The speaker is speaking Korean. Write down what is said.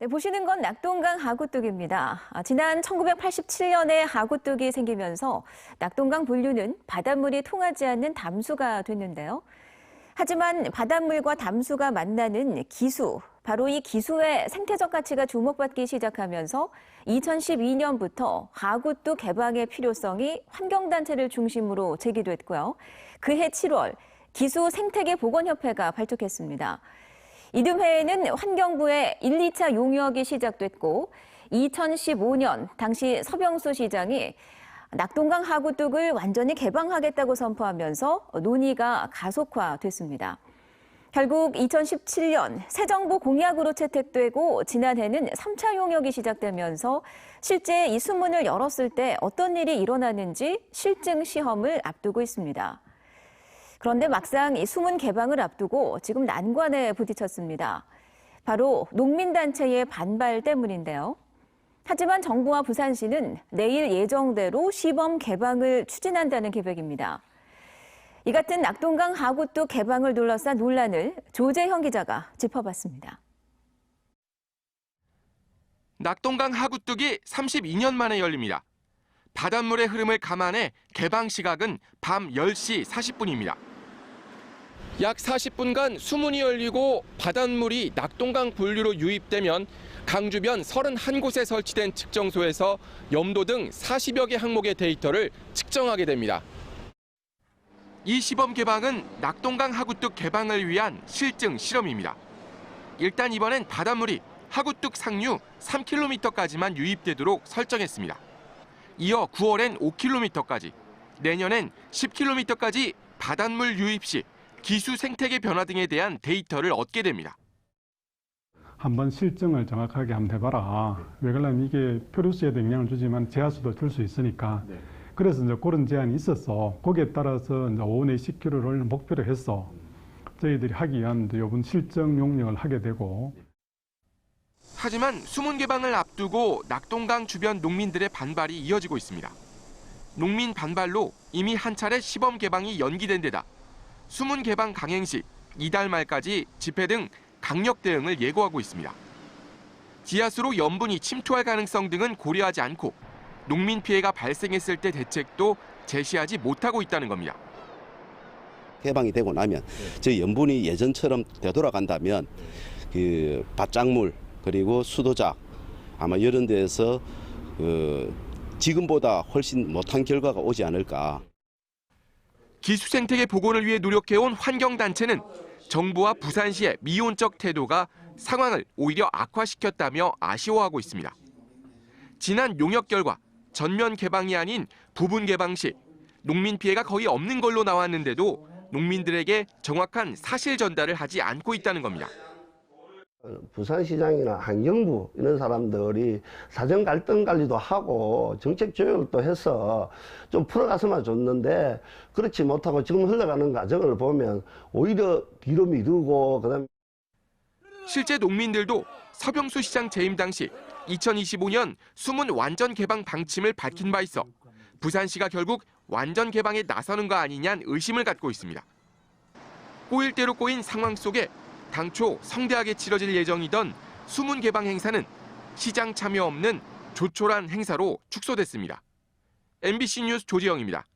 네, 보시는 건 낙동강 하구뚝입니다. 지난 1987년에 하구뚝이 생기면서 낙동강 본류는 바닷물이 통하지 않는 담수가 됐는데요. 하지만 바닷물과 담수가 만나는 기수, 바로 이 기수의 생태적 가치가 주목받기 시작하면서 2012년부터 하구뚝 개방의 필요성이 환경단체를 중심으로 제기됐고요. 그해 7월 기수 생태계 복원협회가 발족했습니다. 이듬해에는 환경부의 1, 2차 용역이 시작됐고 2015년 당시 서병수 시장이 낙동강 하구뚝을 완전히 개방하겠다고 선포하면서 논의가 가속화됐습니다. 결국 2017년 새 정부 공약으로 채택되고 지난해는 3차 용역이 시작되면서 실제 이 수문을 열었을 때 어떤 일이 일어나는지 실증 시험을 앞두고 있습니다. 그런데 막상 이 수문 개방을 앞두고 지금 난관에 부딪혔습니다. 바로 농민단체의 반발 때문인데요. 하지만 정부와 부산시는 내일 예정대로 시범 개방을 추진한다는 계획입니다. 이 같은 낙동강 하구뚝 개방을 둘러싼 논란을 조재형 기자가 짚어봤습니다. 낙동강 하구뚝이 32년 만에 열립니다. 바닷물의 흐름을 감안해 개방 시각은 밤 10시 40분입니다. 약 40분간 수문이 열리고 바닷물이 낙동강 본류로 유입되면 강 주변 31곳에 설치된 측정소에서 염도 등 40여 개 항목의 데이터를 측정하게 됩니다. 이 시범 개방은 낙동강 하구뚝 개방을 위한 실증 실험입니다. 일단 이번엔 바닷물이 하구뚝 상류 3km까지만 유입되도록 설정했습니다. 이어 9월엔 5km까지, 내년엔 10km까지 바닷물 유입 시 기수 생태계 변화 등에 대한 데이터를 얻게 됩니다. 한번 실증을 정확하게 한번 해봐라. 왜 그러냐면 이게 표류수에도 영향을 주지만 제하수도 줄 수 있으니까. 그래서 이제 그런 제한이 있었어. 거기에 따라서 이제 5내 10km를 목표로 해서 저희들이 하기 위한 이번 실증 용역을 하게 되고. 하지만 수문 개방을 앞두고 낙동강 주변 농민들의 반발이 이어지고 있습니다. 농민 반발로 이미 한 차례 시범 개방이 연기된 데다 수문 개방 강행 시 이달 말까지 집회 등 강력 대응을 예고하고 있습니다. 지하수로 염분이 침투할 가능성 등은 고려하지 않고 농민 피해가 발생했을 때 대책도 제시하지 못하고 있다는 겁니다. 개방이 되고 나면 저 염분이 예전처럼 되돌아간다면 그 밭작물 그리고 수도작 아마 이런 데에서 지금보다 훨씬 못한 결과가 오지 않을까. 기수 생태계 복원을 위해 노력해온 환경단체는 정부와 부산시의 미온적 태도가 상황을 오히려 악화시켰다며 아쉬워하고 있습니다. 지난 용역 결과 전면 개방이 아닌 부분 개방 시 농민 피해가 거의 없는 걸로 나왔는데도 농민들에게 정확한 사실 전달을 하지 않고 있다는 겁니다. 부산시장이나 환경부 이런 사람들이 사전 갈등 관리도 하고 정책 조율도 해서 좀 풀어갔으면 좋는데 그렇지 못하고 지금 흘러가는 과정을 보면 오히려 뒤로 미루고 그다음에 실제 농민들도 서병수 시장 재임 당시 2025년 수문 완전 개방 방침을 밝힌 바 있어 부산시가 결국 완전 개방에 나서는 거 아니냐는 의심을 갖고 있습니다. 꼬일 대로 꼬인 상황 속에 당초 성대하게 치러질 예정이던 수문 개방 행사는 시장 참여 없는 조촐한 행사로 축소됐습니다. MBC 뉴스 조지영입니다.